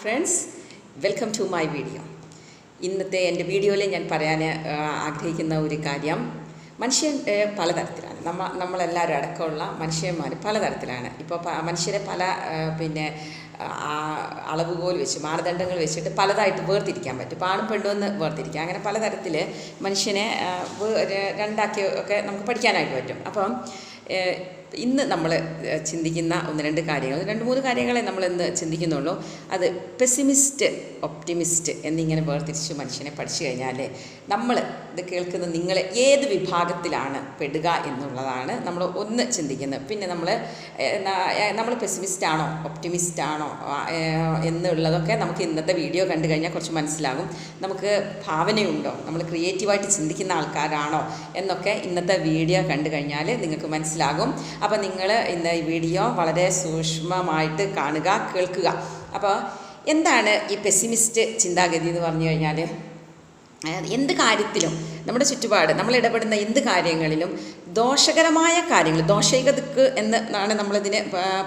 Friends, welcome to my video. ഇന്നത്തെ എൻ്റെ വീഡിയോയിൽ ഞാൻ പറയാൻ ആഗ്രഹിക്കുന്ന ഒരു കാര്യം, മനുഷ്യൻ പലതരത്തിലാണ്. നമ്മളെല്ലാവരും അടക്കമുള്ള മനുഷ്യന്മാർ പലതരത്തിലാണ്. ഇപ്പോൾ മനുഷ്യരെ പല അളവുകോൽ വെച്ച് മാനദണ്ഡങ്ങൾ വെച്ചിട്ട് പലതായിട്ട് വേർതിരിക്കാൻ പറ്റും. ഇപ്പോൾ ആണും പെണ്ണും എന്ന് വേർതിരിക്കാം. അങ്ങനെ പലതരത്തിൽ മനുഷ്യനെ രണ്ടാക്കി ഒക്കെ നമുക്ക് പഠിക്കാനായിട്ട് പറ്റും. അപ്പം ഇന്ന് നമ്മൾ ചിന്തിക്കുന്ന രണ്ട് മൂന്ന് കാര്യങ്ങളെ നമ്മൾ ഇന്ന് ചിന്തിക്കുന്നുള്ളൂ. അത് പെസിമിസ്റ്റ്, ഒപ്റ്റിമിസ്റ്റ് എന്നിങ്ങനെ വേർതിരിച്ച് മനുഷ്യനെ പഠിച്ചു കഴിഞ്ഞാൽ നമ്മൾ ഇത് കേൾക്കുന്ന നിങ്ങൾ ഏത് വിഭാഗത്തിലാണ് പെടുക എന്നുള്ളതാണ് നമ്മൾ ഒന്ന് ചിന്തിക്കുന്നത്. പിന്നെ നമ്മൾ പെസിമിസ്റ്റ് ആണോ ഒപ്റ്റിമിസ്റ്റ് ആണോ എന്നുള്ളതൊക്കെ നമുക്ക് ഇന്നത്തെ വീഡിയോ കണ്ടു കഴിഞ്ഞാൽ കുറച്ച് മനസ്സിലാകും. നമുക്ക് ഭാവനയുണ്ടോ, നമ്മൾ ക്രിയേറ്റീവായിട്ട് ചിന്തിക്കുന്ന ആൾക്കാരാണോ എന്നൊക്കെ ഇന്നത്തെ വീഡിയോ കണ്ടു കഴിഞ്ഞാൽ നിങ്ങൾക്ക് മനസ്സിലാകും. അപ്പോൾ നിങ്ങൾ ഇന്ന് ഈ വീഡിയോ വളരെ സൂക്ഷ്മമായിട്ട് കാണുക, കേൾക്കുക. അപ്പോൾ എന്താണ് ഈ പെസിമിസ്റ്റ് ചിന്താഗതി എന്ന് പറഞ്ഞു കഴിഞ്ഞാൽ, എന്ത് കാര്യത്തിലും നമ്മുടെ ചുറ്റുപാട് നമ്മൾ ഇടപെടുന്ന എന്ത് കാര്യങ്ങളിലും ദോഷകരമായ കാര്യങ്ങൾ, ദോഷൈകതിക്ക് എന്നാണ് നമ്മളിതിന്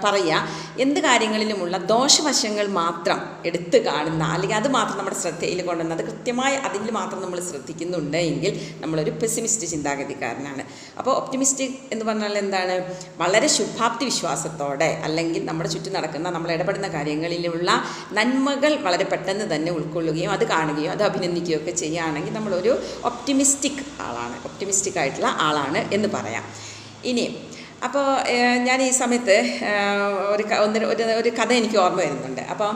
പറയുക, എന്ത് കാര്യങ്ങളിലുമുള്ള ദോഷവശങ്ങൾ മാത്രം എടുത്തു കാണുന്ന, അല്ലെങ്കിൽ അത് മാത്രം നമ്മുടെ ശ്രദ്ധയിൽ കൊണ്ടുവന്ന് അത് കൃത്യമായി അതിൽ മാത്രം നമ്മൾ ശ്രദ്ധിക്കുന്നുണ്ട് എങ്കിൽ നമ്മളൊരു പെസിമിസ്റ്റ് ചിന്താഗതിക്കാരനാണ്. അപ്പോൾ ഒപ്റ്റിമിസ്റ്റ് എന്ന് പറഞ്ഞാൽ എന്താണ്? വളരെ ശുഭാപ്തി വിശ്വാസത്തോടെ, അല്ലെങ്കിൽ നമ്മുടെ ചുറ്റും നടക്കുന്ന നമ്മൾ ഇടപെടുന്ന കാര്യങ്ങളിലുള്ള നന്മകൾ വളരെ പെട്ടെന്ന് തന്നെ ഉൾക്കൊള്ളുകയും അത് കാണുകയും അത് അഭിനന്ദിക്കുകയും ഒക്കെ ചെയ്യുകയാണെങ്കിൽ നമ്മളൊരു ഒപ്റ്റിമിസ്റ്റിക് ആയിട്ടുള്ള ആളാണ് എന്ന് പറയാം. ഇനി അപ്പോൾ ഞാൻ ഈ സമയത്ത് ഒരു കഥ എനിക്ക് ഓർമ്മ വരുന്നുണ്ട്. അപ്പം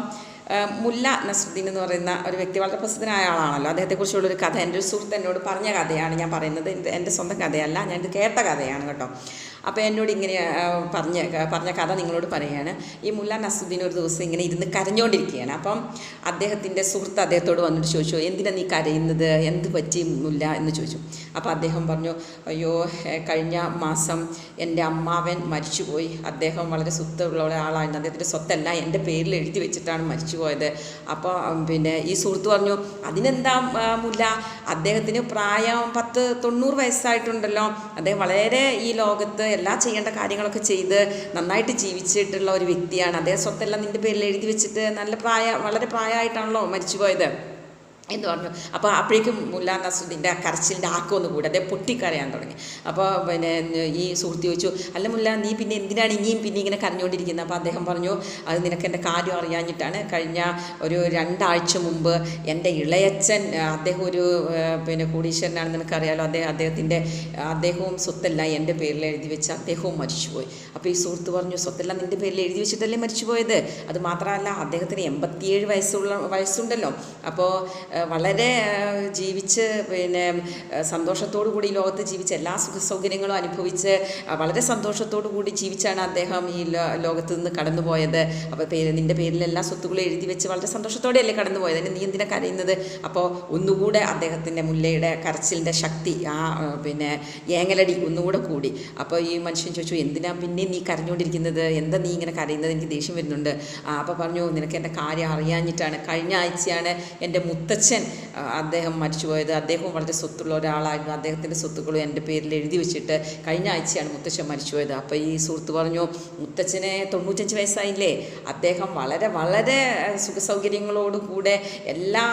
മുല്ല നസ്രുദ്ദീൻ എന്ന് പറയുന്ന ഒരു വ്യക്തി വളരെ പ്രസിദ്ധനായ ആളാണല്ലോ. അദ്ദേഹത്തെക്കുറിച്ചുള്ളൊരു കഥ എൻ്റെ ഒരു സുഹൃത്ത് എന്നോട് പറഞ്ഞ കഥയാണ് ഞാൻ പറയുന്നത്. എൻ്റെ സ്വന്തം കഥയല്ല, ഞാനിത് കേട്ട കഥയാണ് കേട്ടോ. അപ്പോൾ എന്നോട് ഇങ്ങനെ പറഞ്ഞ കഥ നിങ്ങളോട് പറയുകയാണ്. ഈ മുല്ല നസ്രുദ്ദീൻ ഒരു ദിവസം ഇങ്ങനെ ഇരുന്ന് കരഞ്ഞുകൊണ്ടിരിക്കുകയാണ്. അപ്പം അദ്ദേഹത്തിൻ്റെ സുഹൃത്ത് അദ്ദേഹത്തോട് വന്നിട്ട് ചോദിച്ചു, എന്തിനാ നീ കരയുന്നത്, എന്ത് പറ്റി മുല്ല എന്ന് ചോദിച്ചു. അപ്പോൾ അദ്ദേഹം പറഞ്ഞു, അയ്യോ, കഴിഞ്ഞ മാസം എൻ്റെ അമ്മാവൻ മരിച്ചുപോയി. അദ്ദേഹം വളരെ സ്വത്തുള്ള ഒരാളായിരുന്നു. അദ്ദേഹത്തിൻ്റെ സ്വത്തെല്ലാം എൻ്റെ പേരിൽ എഴുതി വെച്ചിട്ടാണ് മരിച്ചുപോയത്. അപ്പോൾ ഈ സുഹൃത്ത് പറഞ്ഞു, അതിനെന്താ മുല്ല, അദ്ദേഹത്തിന് പ്രായം 90 വയസ്സായിട്ടുണ്ടല്ലോ. അദ്ദേഹം വളരെ ഈ ലോകത്ത് എല്ലാ ചെയ്യേണ്ട കാര്യങ്ങളൊക്കെ ചെയ്ത് നന്നായിട്ട് ജീവിച്ചിട്ടുള്ള ഒരു വ്യക്തിയാണ്. അദ്ദേഹം സ്വത്തെല്ലാം നിൻ്റെ പേരിൽ എഴുതി വെച്ചിട്ട് വളരെ പ്രായമായിട്ടാണല്ലോ മരിച്ചുപോയത് എന്ന് പറഞ്ഞു. അപ്പോൾ അപ്പോഴേക്കും മുല്ല നസ്രുദ്ദീൻ്റെ കരച്ചിലിൻ്റെ ആക്കമൊന്ന് കൂടി, അദ്ദേഹം പൊട്ടിക്കരയാൻ തുടങ്ങി. അപ്പോൾ ഈ സുഹൃത്ത് ചോദിച്ചു, അല്ല മുല്ല, നീ പിന്നെ എന്തിനാണ് ഇനിയും ഇങ്ങനെ കരഞ്ഞുകൊണ്ടിരിക്കുന്നത്? അപ്പോൾ അദ്ദേഹം പറഞ്ഞു, അത് നിനക്ക് എൻ്റെ കാര്യം അറിയാഞ്ഞിട്ടാണ്. കഴിഞ്ഞ ഒരു 2 ആഴ്ച മുമ്പ് എൻ്റെ ഇളയച്ചൻ, അദ്ദേഹം ഒരു കോടീശ്വരനാണ്, നിനക്കറിയാലോ. അദ്ദേഹവും സ്വത്തെല്ലാം എൻ്റെ പേരിൽ എഴുതി വെച്ച് അദ്ദേഹവും മരിച്ചുപോയി. അപ്പോൾ ഈ സുഹൃത്ത് പറഞ്ഞു, സ്വത്തെല്ലാം നിൻ്റെ പേരിൽ എഴുതി വെച്ചിട്ടല്ലേ മരിച്ചുപോയത്? അത് മാത്രമല്ല, അദ്ദേഹത്തിന് 87 വയസ്സുണ്ടല്ലോ. അപ്പോൾ വളരെ ജീവിച്ച് സന്തോഷത്തോടു കൂടി ഈ ലോകത്ത് ജീവിച്ച് എല്ലാ സുഖ സൗകര്യങ്ങളും അനുഭവിച്ച് വളരെ സന്തോഷത്തോടു കൂടി ജീവിച്ചാണ് അദ്ദേഹം ഈ ലോകത്ത് നിന്ന് കടന്നുപോയത്. അപ്പോൾ നിൻ്റെ പേരിൽ എല്ലാ സ്വത്തുക്കളും എഴുതി വെച്ച് വളരെ സന്തോഷത്തോടെയല്ലേ കടന്നുപോയത്, നീ എന്തിനാ കരയുന്നത്? അപ്പോൾ ഒന്നുകൂടെ അദ്ദേഹത്തിൻ്റെ മുല്ലയുടെ കരച്ചിലിൻ്റെ ശക്തി, ഏങ്ങലടി ഒന്നുകൂടെ കൂടി. അപ്പോൾ ഈ മനുഷ്യൻ ചോദിച്ചു, എന്തിനാ പിന്നെ നീ കരഞ്ഞുകൊണ്ടിരിക്കുന്നത്, എന്താ നീ ഇങ്ങനെ കരയുന്നത്, എനിക്ക് ദേഷ്യം വരുന്നുണ്ട്. അപ്പോൾ പറഞ്ഞു, നിനക്ക് എൻ്റെ കാര്യം അറിയാഞ്ഞിട്ടാണ്. കഴിഞ്ഞ ആഴ്ചയാണ് എൻ്റെ മുത്തച്ഛൻ, അദ്ദേഹം മരിച്ചുപോയത്. അദ്ദേഹവും വളരെ സ്വത്തുള്ള ഒരാളായിരുന്നു. അദ്ദേഹത്തിൻ്റെ സ്വത്തുക്കളും എൻ്റെ പേരിൽ എഴുതി വെച്ചിട്ട് കഴിഞ്ഞ ആഴ്ചയാണ് മുത്തച്ഛൻ മരിച്ചുപോയത്. അപ്പോൾ ഈ സുഹൃത്ത് പറഞ്ഞു, മുത്തച്ഛന് 95 വയസ്സായില്ലേ, അദ്ദേഹം വളരെ വളരെ സുഖസൗകര്യങ്ങളോടും കൂടെ എല്ലാ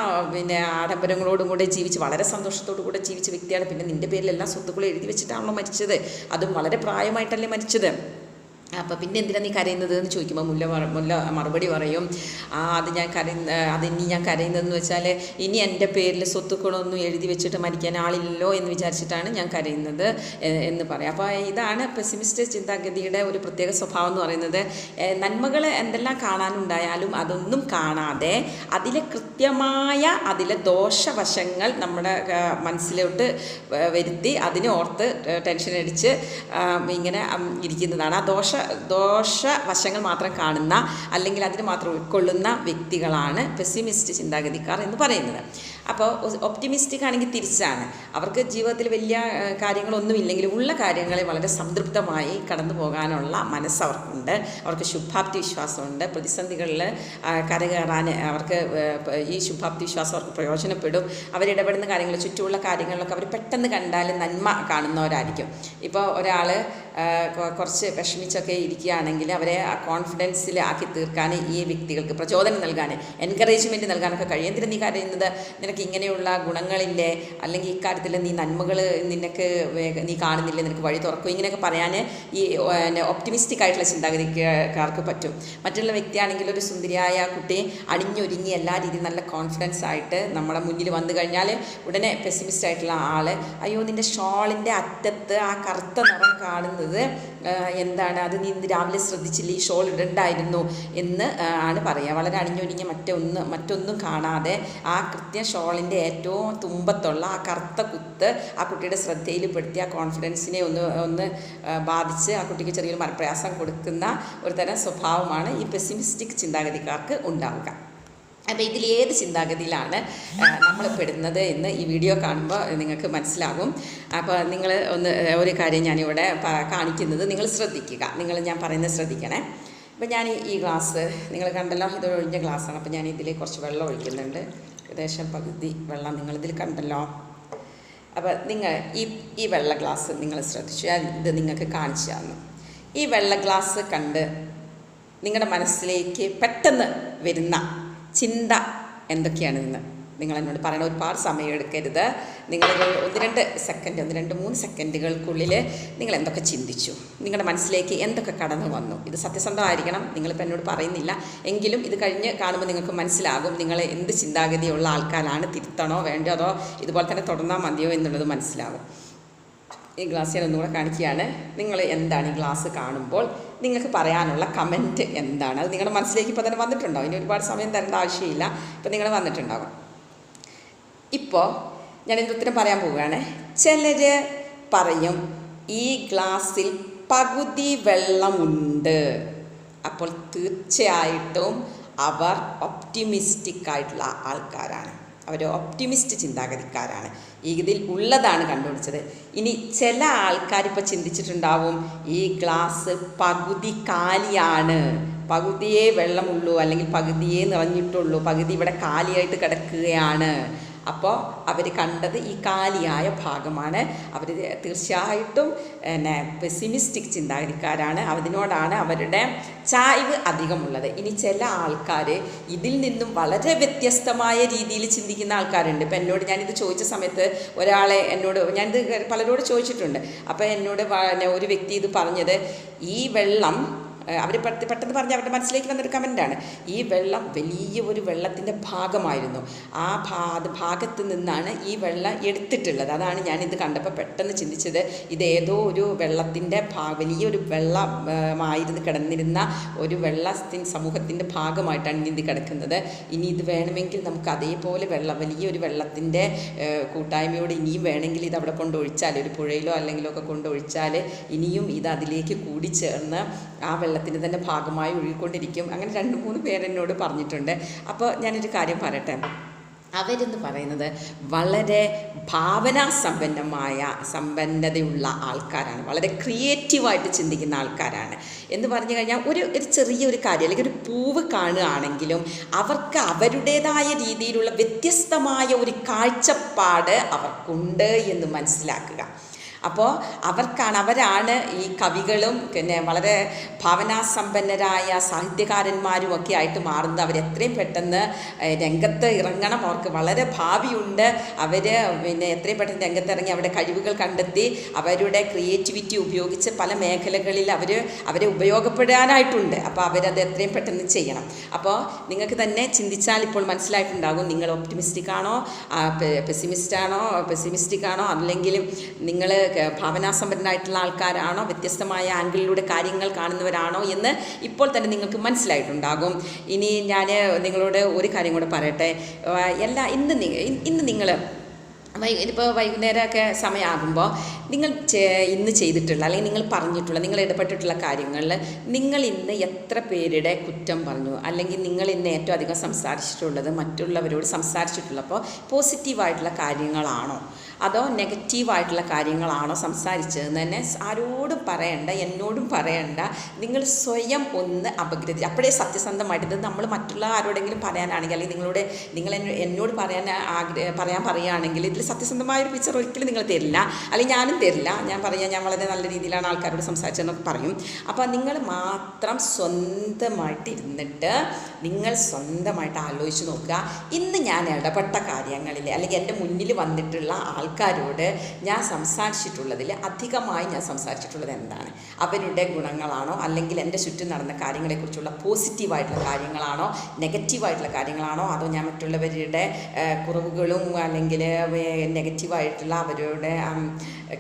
ആഡംബരങ്ങളോടും കൂടെ ജീവിച്ച് വളരെ സന്തോഷത്തോടു കൂടെ ജീവിച്ച വ്യക്തിയാണ്. പിന്നെ നിൻ്റെ പേരിൽ എല്ലാ സ്വത്തുക്കളും എഴുതി വെച്ചിട്ടാണല്ലോ മരിച്ചത്, അതും വളരെ പ്രായമായിട്ടല്ലേ മരിച്ചത്. അപ്പോൾ പിന്നെ എന്തിനാ നീ കരയുന്നത് എന്ന് ചോദിക്കുമ്പോൾ മുല്ല മറുപടി പറയും, അതിനി ഞാൻ കരയുന്നതെന്ന് വെച്ചാൽ ഇനി എൻ്റെ പേരിൽ സ്വത്തുക്കളൊന്നും എഴുതി വെച്ചിട്ട് മരിക്കാൻ ആളില്ലല്ലോ എന്ന് വിചാരിച്ചിട്ടാണ് ഞാൻ കരയുന്നത് എന്ന് പറയാം. അപ്പോൾ ഇതാണ് പെസിമിസ്റ്റ് ചിന്താഗതിയുടെ ഒരു പ്രത്യേക സ്വഭാവം എന്ന് പറയുന്നത്. നന്മകൾ എന്തെല്ലാം കാണാനുണ്ടായാലും അതൊന്നും കാണാതെ അതിലെ ദോഷവശങ്ങൾ നമ്മുടെ മനസ്സിലോട്ട് വരുത്തി അതിനെ ഓർത്ത് ടെൻഷൻ അടിച്ച് ഇങ്ങനെ ഇരിക്കുന്നതാണ്. ആ ദോഷവശങ്ങൾ മാത്രം കാണുന്ന, അല്ലെങ്കിൽ അതിന് മാത്രം ഉൾക്കൊള്ളുന്ന വ്യക്തികളാണ് പെസിമിസ്റ്റ് ചിന്താഗതിക്കാർ എന്ന് പറയുന്നത്. അപ്പോൾ ഒപ്റ്റിമിസ്റ്റിക് ആണെങ്കിൽ തിരിച്ചാണ്. അവർക്ക് ജീവിതത്തിൽ വലിയ കാര്യങ്ങളൊന്നുമില്ലെങ്കിലും ഉള്ള കാര്യങ്ങളെ വളരെ സംതൃപ്തമായി കടന്നു പോകാനുള്ള മനസ്സവർക്കുണ്ട്. അവർക്ക് ശുഭാപ്തി വിശ്വാസമുണ്ട്. പ്രതിസന്ധികളിൽ കരകയറാൻ അവർക്ക് ഈ ശുഭാപ്തി വിശ്വാസം അവർക്ക് പ്രയോജനപ്പെടും. അവരിടപെടുന്ന കാര്യങ്ങൾ, ചുറ്റുമുള്ള കാര്യങ്ങളിലൊക്കെ അവർ പെട്ടെന്ന് കണ്ടാൽ നന്മ കാണുന്നവരായിരിക്കും. ഇപ്പോൾ ഒരാൾ കുറച്ച് വിഷമിച്ചൊക്കെ ഇരിക്കുകയാണെങ്കിൽ അവരെ ആ കോൺഫിഡൻസിൽ ആക്കി തീർക്കാൻ ഈ വ്യക്തികൾക്ക് പ്രചോദനം നൽകാൻ, എൻകറേജ്മെൻറ്റ് നൽകാനൊക്കെ കഴിയും. എന്തിനാ നീ കരയുന്നത്, നിനക്ക് ഇങ്ങനെയുള്ള ഗുണങ്ങളില്ലേ, അല്ലെങ്കിൽ ഇക്കാര്യത്തിൽ നീ നന്മകൾ നിനക്ക് നീ കാണുന്നില്ലേ, നിനക്ക് വഴി തുറക്കും, ഇങ്ങനെയൊക്കെ പറയാൻ ഈ ഒപ്റ്റിമിസ്റ്റിക് ആയിട്ടുള്ള ചിന്താഗതിക്കാർക്ക് പറ്റും. മറ്റുള്ള വ്യക്തിയാണെങ്കിൽ ഒരു സുന്ദരിയായ കുട്ടി അണിഞ്ഞൊരുങ്ങി എല്ലാ രീതിയും നല്ല കോൺഫിഡൻസ് ആയിട്ട് നമ്മളെ മുന്നിൽ വന്നു കഴിഞ്ഞാൽ ഉടനെ പെസിമിസ്റ്റ് ആയിട്ടുള്ള ആൾ, അയ്യോ നിൻ്റെ ഷോളിൻ്റെ അറ്റത്ത് ആ കറുത്ത നിറം കാണുന്നത് എന്താണ്, അത് നീ ഇന്ന് രാവിലെ ശ്രദ്ധിച്ചില്ല, ഈ ഷോൾ ഇടണ്ടായിരുന്നു എന്ന് ആണ് പറയുക. വളരെ അണിഞ്ഞൊരുങ്ങി മറ്റൊന്നും കാണാതെ ആ കൃത്യം ഷോളിൻ്റെ ഏറ്റവും തുമ്പത്തുള്ള ആ കറുത്ത കുത്ത് ആ കുട്ടിയുടെ ശ്രദ്ധയിൽപ്പെടുത്തി ആ കോൺഫിഡൻസിനെ ഒന്ന് ബാധിച്ച് ആ കുട്ടിക്ക് ചെറിയൊരു മനപ്രയാസം കൊടുക്കുന്ന ഒരു തരം സ്വഭാവമാണ് ഈ പെസിമിസ്റ്റിക് ചിന്താഗതിക്കാർക്ക് ഉണ്ടാവുക. അപ്പോൾ ഇതിലേത് ചിന്താഗതിയിലാണ് നമ്മൾ പെടുന്നത് എന്ന് ഈ വീഡിയോ കാണുമ്പോൾ നിങ്ങൾക്ക് മനസ്സിലാകും. അപ്പോൾ നിങ്ങൾ ഒരു കാര്യം ഞാനിവിടെ കാണിക്കുന്നത് നിങ്ങൾ ശ്രദ്ധിക്കുക, ഞാൻ പറയുന്നത് ശ്രദ്ധിക്കണേ. അപ്പോൾ ഞാൻ ഈ ഗ്ലാസ് നിങ്ങൾ കണ്ടല്ലോ, ഇതൊരു ഒഴിഞ്ഞ ഗ്ലാസ്സാണ്. അപ്പോൾ ഞാൻ ഇതിൽ കുറച്ച് വെള്ളം ഒഴിക്കുന്നുണ്ട്, ഏകദേശം പകുതി വെള്ളം നിങ്ങളിതിൽ കണ്ടല്ലോ. അപ്പോൾ നിങ്ങൾ ഈ വെള്ള ഗ്ലാസ് നിങ്ങൾ ശ്രദ്ധിച്ചു, ഇത് നിങ്ങൾക്ക് കാണിച്ചു തന്നു. ഈ വെള്ള ഗ്ലാസ് കണ്ട് നിങ്ങളുടെ മനസ്സിലേക്ക് പെട്ടെന്ന് വരുന്ന ചിന്ത എന്തൊക്കെയാണെന്ന് നിങ്ങൾ എന്നോട് പറയണം. ഒരുപാട് സമയം എടുക്കരുത്. നിങ്ങളൊരു 1-2 സെക്കൻഡുകൾക്കുള്ളിൽ നിങ്ങൾ എന്തൊക്കെ ചിന്തിച്ചു, നിങ്ങളുടെ മനസ്സിലേക്ക് എന്തൊക്കെ കടന്നു വന്നു. ഇത് സത്യസന്ധമായിരിക്കണം, നിങ്ങളിപ്പോൾ എന്നോട് പറയുന്നില്ല എങ്കിലും ഇത് കഴിഞ്ഞ് കാണുമ്പോൾ നിങ്ങൾക്ക് മനസ്സിലാകും നിങ്ങൾ എന്ത് ചിന്താഗതിയുള്ള ആൾക്കാരാണ്, തിരുത്തണോ വേണ്ടോ അതോ ഇതുപോലെ തന്നെ തുടർന്നാൽ മതിയോ എന്നുള്ളത് മനസ്സിലാകും. ഈ ഗ്ലാസ് ഞാൻ ഒന്നുകൂടെ കാണിക്കുകയാണ്. നിങ്ങൾ എന്താണ് ഈ ഗ്ലാസ് കാണുമ്പോൾ നിങ്ങൾക്ക് പറയാനുള്ള കമൻറ്റ് എന്താണ്, അത് നിങ്ങളുടെ മനസ്സിലേക്ക് ഇപ്പോൾ തന്നെ വന്നിട്ടുണ്ടാവും. ഇനി ഒരുപാട് സമയം തരേണ്ട ആവശ്യമില്ല, ഇപ്പോൾ നിങ്ങൾ വന്നിട്ടുണ്ടാകും. ഇപ്പോൾ ഞാനിതിൻ്റെ ഉത്തരം പറയാൻ പോവുകയാണ്. ചിലർ പറയും ഈ ഗ്ലാസ്സിൽ പകുതി വെള്ളമുണ്ട്. അപ്പോൾ തീർച്ചയായിട്ടും അവർ ഒപ്റ്റിമിസ്റ്റിക് ആയിട്ടുള്ള ആൾക്കാരാണ്, അവർ ഒപ്റ്റിമിസ്റ്റ് ചിന്താഗതിക്കാരാണ്, ഇതിൽ ഉള്ളതാണ് കണ്ടുപിടിച്ചത്. ഇനി ചില ആൾക്കാർ ഇപ്പോൾ ചിന്തിച്ചിട്ടുണ്ടാവും ഈ ഗ്ലാസ് പകുതി കാലിയാണ്, പകുതിയേ വെള്ളമുള്ളൂ, അല്ലെങ്കിൽ പകുതിയേ നിറഞ്ഞിട്ടുള്ളൂ, പകുതി ഇവിടെ കാലിയായിട്ട് കിടക്കുകയാണ്. അപ്പോൾ അവർ കണ്ടത് ഈ കാലിയായ ഭാഗമാണ്. അവർ തീർച്ചയായിട്ടും പെസിമിസ്റ്റിക് ചിന്താഗതിക്കാരാണ്, അതിനോടാണ് അവരുടെ ചായ്വ് അധികമുള്ളത്. ഇനി ചില ആൾക്കാർ ഇതിൽ നിന്നും വളരെ വ്യത്യസ്തമായ രീതിയിൽ ചിന്തിക്കുന്ന ആൾക്കാരുണ്ട്. ഇപ്പം എന്നോട് ഞാനിത് ചോദിച്ച സമയത്ത് ഞാനിത് പലരോട് ചോദിച്ചിട്ടുണ്ട്. അപ്പോൾ എന്നോട് ഒരു വ്യക്തി ഇത് പറഞ്ഞത്, ഈ വെള്ളം അവർ പെട്ടെന്ന് പറഞ്ഞ് അവരുടെ മനസ്സിലേക്ക് വന്നൊരു കമൻറ്റാണ്, ഈ വെള്ളം വലിയ ഒരു വെള്ളത്തിൻ്റെ ഭാഗമായിരുന്നു, ആ ഭാഗത്ത് നിന്നാണ് ഈ വെള്ളം എടുത്തിട്ടുള്ളത്. അതാണ് ഞാനിത് കണ്ടപ്പോൾ പെട്ടെന്ന് ചിന്തിച്ചത്, ഇതേതോ ഒരു വെള്ളത്തിൻ്റെ വലിയൊരു വെള്ളമായിരുന്നു കിടന്നിരുന്ന ഒരു സമൂഹത്തിൻ്റെ ഭാഗമായിട്ടാണ് ഇത് കിടക്കുന്നത്. ഇനി ഇത് വേണമെങ്കിൽ നമുക്ക് അതേപോലെ വലിയൊരു വെള്ളത്തിൻ്റെ കൂട്ടായ്മയോട് ഇനിയും വേണമെങ്കിൽ ഇത് അവിടെ കൊണ്ടൊഴിച്ചാൽ, ഒരു പുഴയിലോ അല്ലെങ്കിലോ ഒക്കെ കൊണ്ടൊഴിച്ചാൽ ഇനിയും ഇത് അതിലേക്ക് കൂടിച്ചേർന്ന് ആ വെള്ളത്തിൻ്റെ തന്നെ ഭാഗമായി ഒഴുകിക്കൊണ്ടിരിക്കും. അങ്ങനെ 2-3 പേരെന്നോട് പറഞ്ഞിട്ടുണ്ട്. അപ്പോൾ ഞാനൊരു കാര്യം പറയട്ടെ, അവരെന്ന് പറയുന്നത് വളരെ സമ്പന്നതയുള്ള ആൾക്കാരാണ്, വളരെ ക്രിയേറ്റീവായിട്ട് ചിന്തിക്കുന്ന ആൾക്കാരാണ്. എന്ന് പറഞ്ഞു കഴിഞ്ഞാൽ ഒരു ചെറിയൊരു കാര്യം അല്ലെങ്കിൽ ഒരു പൂവ് കാണുകയാണെങ്കിലും അവർക്ക് അവരുടേതായ രീതിയിലുള്ള വ്യത്യസ്തമായ ഒരു കാഴ്ചപ്പാട് അവർക്കുണ്ട് എന്ന് മനസ്സിലാക്കുക. അപ്പോൾ അവരാണ് ഈ കവികളും പിന്നെ വളരെ ഭാവനാസമ്പന്നരായ സാഹിത്യകാരന്മാരും ഒക്കെ ആയിട്ട് മാറുന്നത്. അവരെത്രയും പെട്ടെന്ന് രംഗത്ത് ഇറങ്ങണം, അവർക്ക് വളരെ ഭാവിയുണ്ട്. പിന്നെ എത്രയും പെട്ടെന്ന് രംഗത്തിറങ്ങി അവരുടെ കഴിവുകൾ കണ്ടെത്തി അവരുടെ ക്രിയേറ്റിവിറ്റി ഉപയോഗിച്ച് പല മേഖലകളിൽ അവരെ ഉപയോഗപ്പെടാനായിട്ടുണ്ട്. അപ്പോൾ അവരത് എത്രയും പെട്ടെന്ന് ചെയ്യണം. അപ്പോൾ നിങ്ങൾക്ക് തന്നെ ചിന്തിച്ചാൽ ഇപ്പോൾ മനസ്സിലായിട്ടുണ്ടാകും, നിങ്ങൾ ഒപ്റ്റിമിസ്റ്റിക് ആണോ, പെസിമിസ്റ്റിക് ആണോ, അല്ലെങ്കിൽ നിങ്ങൾ ഭാവനാസമ്പന്നരായിട്ടുള്ള ആൾക്കാരാണോ, വ്യത്യസ്തമായ ആംഗിളിലൂടെ കാര്യങ്ങൾ കാണുന്നവരാണോ എന്ന് ഇപ്പോൾ തന്നെ നിങ്ങൾക്ക് മനസ്സിലായിട്ടുണ്ടാകും. ഇനി ഞാൻ നിങ്ങളോട് ഒരു കാര്യം കൂടെ പറയട്ടെ. ഇന്ന് നിങ്ങൾ ഇപ്പോൾ വൈകുന്നേരമൊക്കെ സമയമാകുമ്പോൾ നിങ്ങൾ ഇന്ന് ചെയ്തിട്ടുള്ള അല്ലെങ്കിൽ നിങ്ങൾ പറഞ്ഞിട്ടുള്ള നിങ്ങൾ ഇടപെട്ടിട്ടുള്ള കാര്യങ്ങളിൽ നിങ്ങൾ ഇന്ന് എത്ര പേരുടെ കുറ്റം പറഞ്ഞു, അല്ലെങ്കിൽ നിങ്ങൾ ഇന്ന് ഏറ്റവും അധികം സംസാരിച്ചിട്ടുള്ളത് മറ്റുള്ളവരോട് സംസാരിച്ചിട്ടുള്ളപ്പോൾ പോസിറ്റീവായിട്ടുള്ള കാര്യങ്ങളാണോ, അതോ നെഗറ്റീവായിട്ടുള്ള കാര്യങ്ങളാണോ സംസാരിച്ചതെന്ന് തന്നെ ആരോടും പറയണ്ട, എന്നോടും പറയണ്ട. നിങ്ങൾ സ്വയം ഒന്ന് അപഗ്രഥിച്ച് അപ്പോഴേ സത്യസന്ധമായിട്ട് ഇത് നമ്മൾ മറ്റുള്ള ആരോടെങ്കിലും പറയാനാണെങ്കിൽ, അല്ലെങ്കിൽ നിങ്ങൾ എന്നോട് പറയാൻ പറയുകയാണെങ്കിൽ ഇതിൽ സത്യസന്ധമായൊരു പിക്ചർ ഒരിക്കലും നിങ്ങൾ തരില്ല, അല്ലെങ്കിൽ ഞാനും തരില്ല. ഞാൻ വളരെ നല്ല രീതിയിലാണ് ആൾക്കാരോട് സംസാരിച്ചതെന്നൊക്കെ പറയും. അപ്പോൾ നിങ്ങൾ മാത്രം സ്വന്തമായിട്ട് ഇരുന്നിട്ട് നിങ്ങൾ സ്വന്തമായിട്ട് ആലോചിച്ച് നോക്കുക. ഇന്ന് ഞാൻ ഇടപെട്ട കാര്യങ്ങളിൽ അല്ലെങ്കിൽ എൻ്റെ മുന്നിൽ വന്നിട്ടുള്ള ആൾക്കാരോട് ഞാൻ സംസാരിച്ചിട്ടുള്ളതിൽ അധികമായി ഞാൻ സംസാരിച്ചിട്ടുള്ളത് എന്താണ്? അവരുടെ ഗുണങ്ങളാണോ, അല്ലെങ്കിൽ എൻ്റെ ചുറ്റും നടന്ന കാര്യങ്ങളെക്കുറിച്ചുള്ള പോസിറ്റീവായിട്ടുള്ള കാര്യങ്ങളാണോ, നെഗറ്റീവായിട്ടുള്ള കാര്യങ്ങളാണോ, അതോ ഞാൻ മറ്റുള്ളവരുടെ കുറവുകളും അല്ലെങ്കിൽ നെഗറ്റീവായിട്ടുള്ള അവരുടെ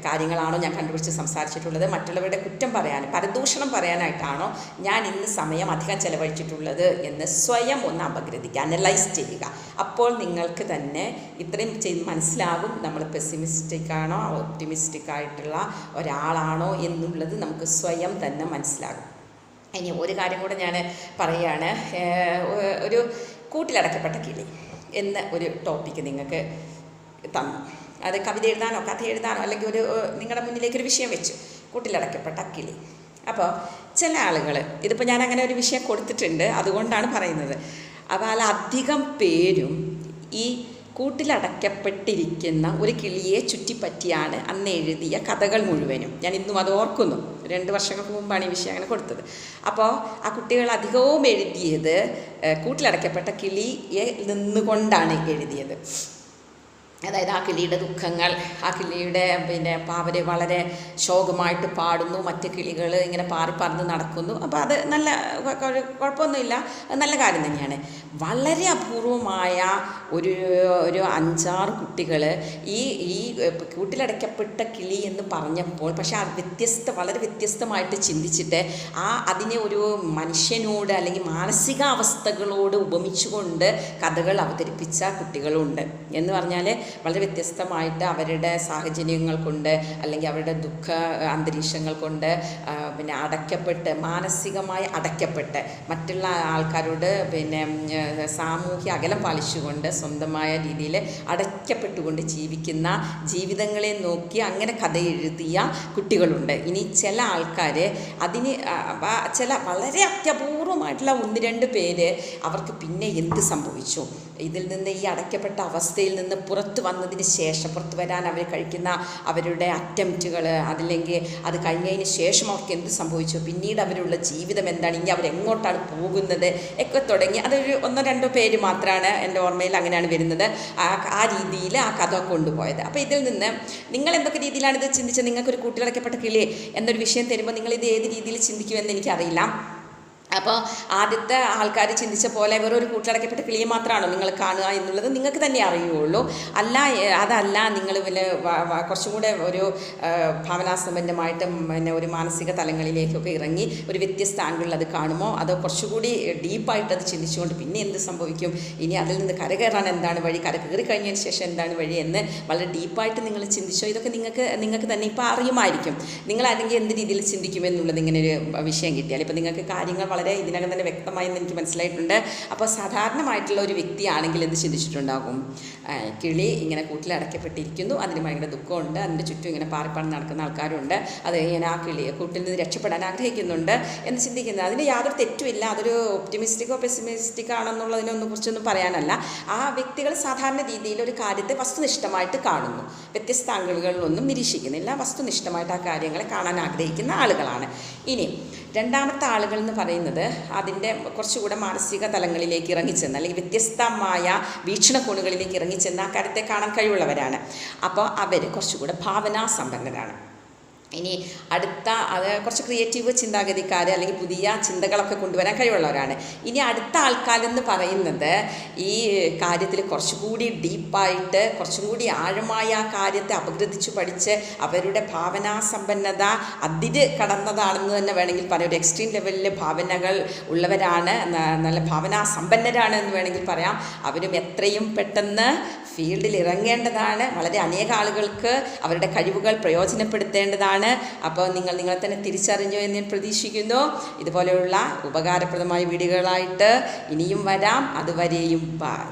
കാര്യങ്ങളാണോ ഞാൻ കണ്ടുപിടിച്ച് സംസാരിച്ചിട്ടുള്ളത്? മറ്റുള്ളവരുടെ കുറ്റം പരദൂഷണം പറയാനായിട്ടാണോ ഞാൻ ഇന്ന് സമയം അധികം ചെലവഴിച്ചിട്ടുള്ളത് എന്ന് സ്വയം ഒന്ന് അപഗ്രഥിക്കുക, അനലൈസ് ചെയ്യുക. അപ്പോൾ നിങ്ങൾക്ക് തന്നെ ഇത്രയും മനസ്സിലാകും നമ്മൾ പെസിമിസ്റ്റിക് ആണോ ഒപ്റ്റിമിസ്റ്റിക് ആയിട്ടുള്ള ഒരാളാണോ എന്നുള്ളത് നമുക്ക് സ്വയം തന്നെ മനസ്സിലാകും. ഇനി ഒരു കാര്യം കൂടെ ഞാൻ പറയുകയാണ്. ഒരു കൂട്ടിലടക്കപ്പെട്ട കിളി എന്ന ഒരു ടോപ്പിക്ക് നിങ്ങൾക്ക് തന്നു. അത് കവിത എഴുതാനോ കഥ എഴുതാനോ അല്ലെങ്കിൽ നിങ്ങളുടെ മുന്നിലേക്കൊരു വിഷയം വെച്ചു, കൂട്ടിലടക്കപ്പെട്ട കിളി. അപ്പോൾ ചില ആളുകൾ, ഇതിപ്പോൾ ഞാൻ അങ്ങനെ ഒരു വിഷയം കൊടുത്തിട്ടുണ്ട്, അതുകൊണ്ടാണ് പറയുന്നത്. അപ്പോൾ അധികം പേരും ഈ കൂട്ടിലടക്കപ്പെട്ടിരിക്കുന്ന ഒരു കിളിയെ ചുറ്റിപ്പറ്റിയാണ് അന്ന് എഴുതിയ കഥകൾ മുഴുവനും. ഞാൻ ഇന്നും അത് ഓർക്കുന്നു. 2 വർഷങ്ങൾക്ക് മുമ്പാണ് ഈ വിഷയം അങ്ങനെ കൊടുത്തത്. അപ്പോൾ ആ കുട്ടികൾ അധികവും എഴുതിയത് കൂട്ടിലടക്കപ്പെട്ട കിളിയെ നിന്നുകൊണ്ടാണ് എഴുതിയത്. അതായത് ആ കിളിയുടെ ദുഃഖങ്ങൾ, ആ കിളിയുടെ അവരെ വളരെ ശോകമായിട്ട് പാടുന്നു, മറ്റ് കിളികൾ ഇങ്ങനെ പാറിപ്പറന്ന് നടക്കുന്നു. അപ്പോൾ അത് നല്ല കുഴപ്പമൊന്നുമില്ല, നല്ല കാര്യം തന്നെയാണ്. വളരെ അപൂർവമായ ഒരു 5-6 കുട്ടികൾ ഈ കൂട്ടിലടയ്ക്കപ്പെട്ട കിളി എന്ന് പറഞ്ഞപ്പോൾ പക്ഷേ വളരെ വ്യത്യസ്തമായിട്ട് ചിന്തിച്ചിട്ട് അതിനെ ഒരു മനുഷ്യനോട് അല്ലെങ്കിൽ മാനസികാവസ്ഥകളോട് ഉപമിച്ചുകൊണ്ട് കഥകൾ അവതരിപ്പിച്ച കുട്ടികളുണ്ട്. എന്ന് പറഞ്ഞാൽ വളരെ വ്യത്യസ്തമായിട്ട് അവരുടെ സാഹചര്യങ്ങൾ കൊണ്ട് അല്ലെങ്കിൽ അവരുടെ ദുഃഖ അന്തരീക്ഷങ്ങൾ കൊണ്ട് മാനസികമായി അടയ്ക്കപ്പെട്ട് മറ്റുള്ള ആൾക്കാരോട് സാമൂഹ്യ അകലം പാലിച്ചുകൊണ്ട് സ്വന്തമായ രീതിയിൽ അടയ്ക്കപ്പെട്ടുകൊണ്ട് ജീവിക്കുന്ന ജീവിതങ്ങളെ നോക്കി അങ്ങനെ കഥ എഴുതിയ കുട്ടികളുണ്ട്. ഇനി ചില ആൾക്കാർ ചില വളരെ അത്യപൂർവമായിട്ടുള്ള 1-2 പേര് അവർക്ക് പിന്നെ എന്ത് സംഭവിച്ചു, ഇതിൽ നിന്ന് ഈ അടയ്ക്കപ്പെട്ട അവസ്ഥയിൽ നിന്ന് പുറത്തു വന്നതിന് ശേഷം, പുറത്തു വരാൻ അവർ കഴിക്കുന്ന അവരുടെ അറ്റംപ്റ്റുകൾ, അതല്ലെങ്കിൽ അത് കഴിഞ്ഞതിന് ശേഷം അവർക്ക് എന്ത് സംഭവിച്ചു, പിന്നീട് അവരുള്ള ജീവിതം എന്താണ്, ഇനി അവരെങ്ങോട്ടാണ് പോകുന്നത് ഒക്കെ തുടങ്ങി. അതൊരു 1-2 പേര് മാത്രമാണ് എൻ്റെ ഓർമ്മയിൽ അങ്ങനെയാണ് വരുന്നത്. ആ രീതിയിൽ ആ കഥ കൊണ്ടുപോയത്. അപ്പോൾ ഇതിൽ നിന്ന് നിങ്ങൾ എന്തൊക്കെ രീതിയിലാണ് ഇത് ചിന്തിച്ചത്? നിങ്ങൾക്കൊരു കൂട്ടിലടയ്ക്കപ്പെട്ട കിളി എന്നൊരു വിഷയം തരുമ്പോൾ നിങ്ങളിത് ഏത് രീതിയിൽ ചിന്തിക്കുമെന്ന് എനിക്കറിയില്ല. അപ്പോൾ ആദ്യത്തെ ആൾക്കാർ ചിന്തിച്ച പോലെ വേറൊരു കൂട്ടിലടയ്ക്കപ്പെട്ട കിളിയെ മാത്രമാണോ നിങ്ങൾ കാണുക എന്നുള്ളത് നിങ്ങൾക്ക് തന്നെ അറിയുള്ളൂ. അതല്ല നിങ്ങൾ കുറച്ചും കൂടെ ഒരു ഭാവനാസമ്പന്നമായിട്ടും ഒരു മാനസിക തലങ്ങളിലേക്കൊക്കെ ഇറങ്ങി ഒരു വ്യത്യസ്ത ആംഗിളിൽ അത് കാണുമോ, അതോ കുറച്ചുകൂടി ഡീപ്പായിട്ട് അത് ചിന്തിച്ചുകൊണ്ട് പിന്നെ എന്ത് സംഭവിക്കും, ഇനി അതിൽ നിന്ന് കരകയറാൻ എന്താണ് വഴി, കയറി കഴിഞ്ഞതിന് ശേഷം എന്താണ് വഴി എന്ന് വളരെ ഡീപ്പായിട്ട് നിങ്ങൾ ചിന്തിച്ചോ? ഇതൊക്കെ നിങ്ങൾക്ക് തന്നെ ഇപ്പോൾ അറിയുമായിരിക്കും. നിങ്ങൾ അല്ലെങ്കിൽ എന്ത് രീതിയിൽ ചിന്തിക്കുമെന്നുള്ളത് ഇങ്ങനെ ഒരു വിഷയം കിട്ടിയാൽ ഇപ്പോൾ നിങ്ങൾക്ക് കാര്യങ്ങൾ വളരെ ഇതിനകം തന്നെ വ്യക്തമായെന്ന് എനിക്ക് മനസ്സിലായിട്ടുണ്ട്. അപ്പോൾ സാധാരണമായിട്ടുള്ള ഒരു വ്യക്തിയാണെങ്കിൽ എന്ത് ചിന്തിച്ചിട്ടുണ്ടാകും? കിളി ഇങ്ങനെ കൂട്ടിലടയ്ക്കപ്പെട്ടിരിക്കുന്നു, അതിന് ഭയങ്കര ദുഃഖമുണ്ട്, അതിൻ്റെ ചുറ്റും ഇങ്ങനെ പാറിപ്പറന്ന് നടക്കുന്ന ആൾക്കാരുണ്ട്, അത് ഇങ്ങനെ ആ കൂട്ടിൽ നിന്ന് രക്ഷപ്പെടാൻ ആഗ്രഹിക്കുന്നുണ്ട് എന്ന് ചിന്തിക്കുന്നത്. അതിന് യാതൊരു തെറ്റുമില്ല. അതൊരു ഒപ്റ്റിമിസ്റ്റിക്കോ പെസിമിസ്റ്റിക്കോ ആണെന്നുള്ളതിനൊന്നും കുറിച്ചൊന്നും പറയാനല്ല. ആ വ്യക്തികൾ സാധാരണ രീതിയിൽ ഒരു കാര്യത്തെ വസ്തുനിഷ്ഠമായിട്ട് കാണുന്നു, വ്യത്യസ്ത ആംഗിളുകളിലൊന്നും നിരീക്ഷിക്കുന്നില്ല, വസ്തുനിഷ്ഠമായിട്ട് ആ കാര്യങ്ങളെ കാണാൻ ആഗ്രഹിക്കുന്ന ആളുകളാണ്. ഇനി രണ്ടാമത്തെ ആളുകൾ എന്ന് പറയുന്നത് അതിൻ്റെ കുറച്ചുകൂടെ മാനസിക തലങ്ങളിലേക്ക് ഇറങ്ങിച്ചെന്ന് അല്ലെങ്കിൽ വ്യത്യസ്തമായ വീക്ഷണകോണുകളിലേക്ക് ഇറങ്ങിച്ചെന്ന് ആ കാര്യത്തെ കാണാൻ കഴിവുള്ളവരാണ്. അപ്പോൾ അവർ കുറച്ചുകൂടെ ഭാവനാസമ്പന്നരാണ്. ഇനി അത് കുറച്ച് ക്രിയേറ്റീവ് ചിന്താഗതിക്കാർ അല്ലെങ്കിൽ പുതിയ ചിന്തകളൊക്കെ കൊണ്ടുവരാൻ കഴിവുള്ളവരാണ്. ഇനി അടുത്ത ആൾക്കാരെന്ന് പറയുന്നത് ഈ കാര്യത്തിൽ കുറച്ചുകൂടി ഡീപ്പായിട്ട് കുറച്ചും കൂടി ആഴമായ ആ കാര്യത്തെ അപഗ്രഥിച്ചു പഠിച്ച് അവരുടെ ഭാവനാസമ്പന്നത അതിര് കടന്നതാണെന്ന് തന്നെ വേണമെങ്കിൽ പറയാം. ഒരു എക്സ്ട്രീം ലെവലിൽ ഭാവനകൾ ഉള്ളവരാണ്, നല്ല ഭാവനാസമ്പന്നരാണ് എന്ന് വേണമെങ്കിൽ പറയാം. അവരും എത്രയും പെട്ടെന്ന് ഫീൽഡിൽ ഇറങ്ങേണ്ടതാണ്. വളരെ അനേക ആളുകൾക്ക് അവരുടെ കഴിവുകൾ പ്രയോജനപ്പെടുത്തേണ്ടതാണ്. അപ്പോൾ നിങ്ങളെ തന്നെ തിരിച്ചറിഞ്ഞു എന്ന് ഞാൻ പ്രതീക്ഷിക്കുന്നു. ഇതുപോലെയുള്ള ഉപകാരപ്രദമായ വീഡിയോകളായിട്ട് ഇനിയും വരാം. അതുവരെയും ബൈ.